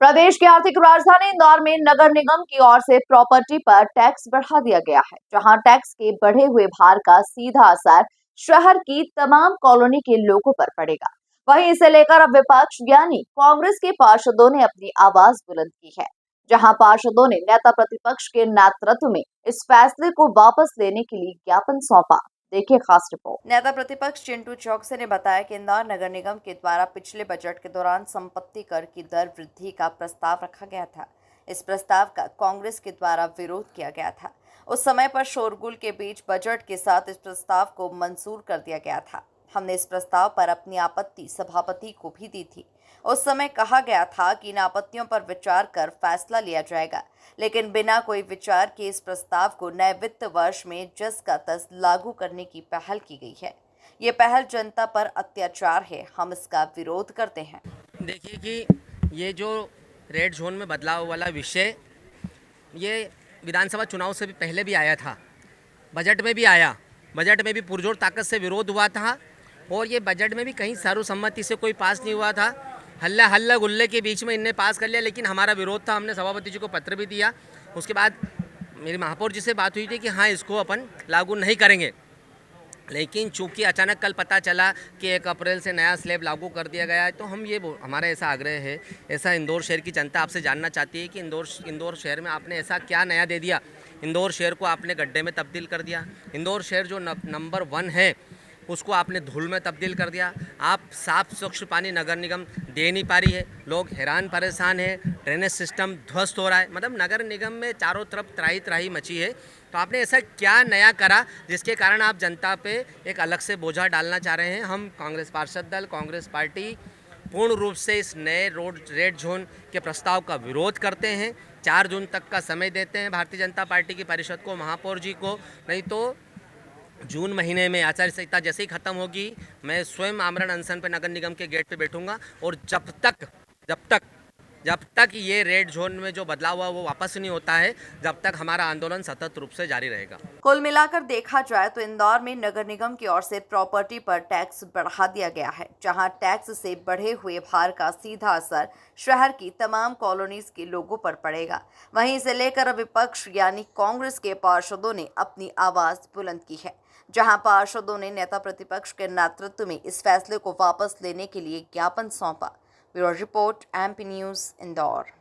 प्रदेश की आर्थिक राजधानी इंदौर में नगर निगम की ओर से प्रॉपर्टी पर टैक्स बढ़ा दिया गया है, जहां टैक्स के बढ़े हुए भार का सीधा असर शहर की तमाम कॉलोनी के लोगों पर पड़ेगा। वहीं इसे लेकर अब विपक्ष यानी कांग्रेस के पार्षदों ने अपनी आवाज बुलंद की है, जहां पार्षदों ने नेता प्रतिपक्ष के नेतृत्व में इस फैसले को वापस लेने के लिए ज्ञापन सौंपा। देखिए खास रिपोर्ट। नेता प्रतिपक्ष चिंटू चौकसे ने बताया कि इंदौर नगर निगम के द्वारा पिछले बजट के दौरान संपत्ति कर की दर वृद्धि का प्रस्ताव रखा गया था। इस प्रस्ताव का कांग्रेस के द्वारा विरोध किया गया था। उस समय पर शोरगुल के बीच बजट के साथ इस प्रस्ताव को मंजूर कर दिया गया था। हमने इस प्रस्ताव पर अपनी आपत्ति सभापति को भी दी थी। उस समय कहा गया था कि इन आपत्तियों पर विचार कर फैसला लिया जाएगा, लेकिन बिना कोई विचार के इस प्रस्ताव को नए वित्त वर्ष में जस का तस लागू करने की पहल की गई है। ये पहल जनता पर अत्याचार है, हम इसका विरोध करते हैं। देखिए कि ये जो रेड जोन में बदलाव वाला विषय ये विधानसभा चुनाव से भी पहले भी आया था, बजट में भी आया, बजट में भी पुरजोर ताकत से विरोध हुआ था और ये बजट में भी कहीं सर्वसम्मति से कोई पास नहीं हुआ था। हल्ला हल्ला गुल्ले के बीच में इनने पास कर लिया, लेकिन हमारा विरोध था। हमने सभापति जी को पत्र भी दिया। उसके बाद मेरी महापौर जी से बात हुई थी कि हाँ, इसको अपन लागू नहीं करेंगे, लेकिन चूंकि अचानक कल पता चला कि 1 अप्रैल से नया स्लैब लागू कर दिया गया है, तो हम ये हमारा ऐसा आग्रह है, ऐसा इंदौर शहर की जनता आपसे जानना चाहती है कि इंदौर शहर में आपने ऐसा क्या नया दे दिया। इंदौर शहर को आपने गड्ढे में तब्दील कर दिया। इंदौर शहर जो नंबर 1 है उसको आपने धूल में तब्दील कर दिया। आप साफ स्वच्छ पानी नगर निगम दे नहीं पा रही है, लोग हैरान परेशान है, ड्रेनेज सिस्टम ध्वस्त हो रहा है। मतलब नगर निगम में चारों तरफ त्राही त्राही मची है। तो आपने ऐसा क्या नया करा जिसके कारण आप जनता पे एक अलग से बोझा डालना चाह रहे हैं। हम कांग्रेस पार्षद दल, कांग्रेस पार्टी पूर्ण रूप से इस नए रेड जोन के प्रस्ताव का विरोध करते हैं। 4 जून तक का समय देते हैं भारतीय जनता पार्टी की परिषद को, महापौर जी को। नहीं तो जून महीने में आचार संहिता जैसे ही खत्म होगी, मैं स्वयं आमरण अनशन पे नगर निगम के गेट पे बैठूंगा और जब तक ये रेड जोन में जो बदलाव हुआ वो वापस नहीं होता है, जब तक हमारा आंदोलन सतत रूप से जारी रहेगा। कुल मिलाकर देखा जाए तो इंदौर में नगर निगम की ओर से प्रॉपर्टी पर टैक्स बढ़ा दिया गया है, जहां टैक्स से बढ़े हुए भार का सीधा असर शहर की तमाम कॉलोनीज के लोगों पर पड़ेगा। वहीं इसे लेकर विपक्ष यानी कांग्रेस के पार्षदों ने अपनी आवाज बुलंद की है, जहां पार्षदों ने नेता प्रतिपक्ष के नेतृत्व में इस फैसले को वापस लेने के लिए ज्ञापन सौंपा। Bureau report, MP news, Indore.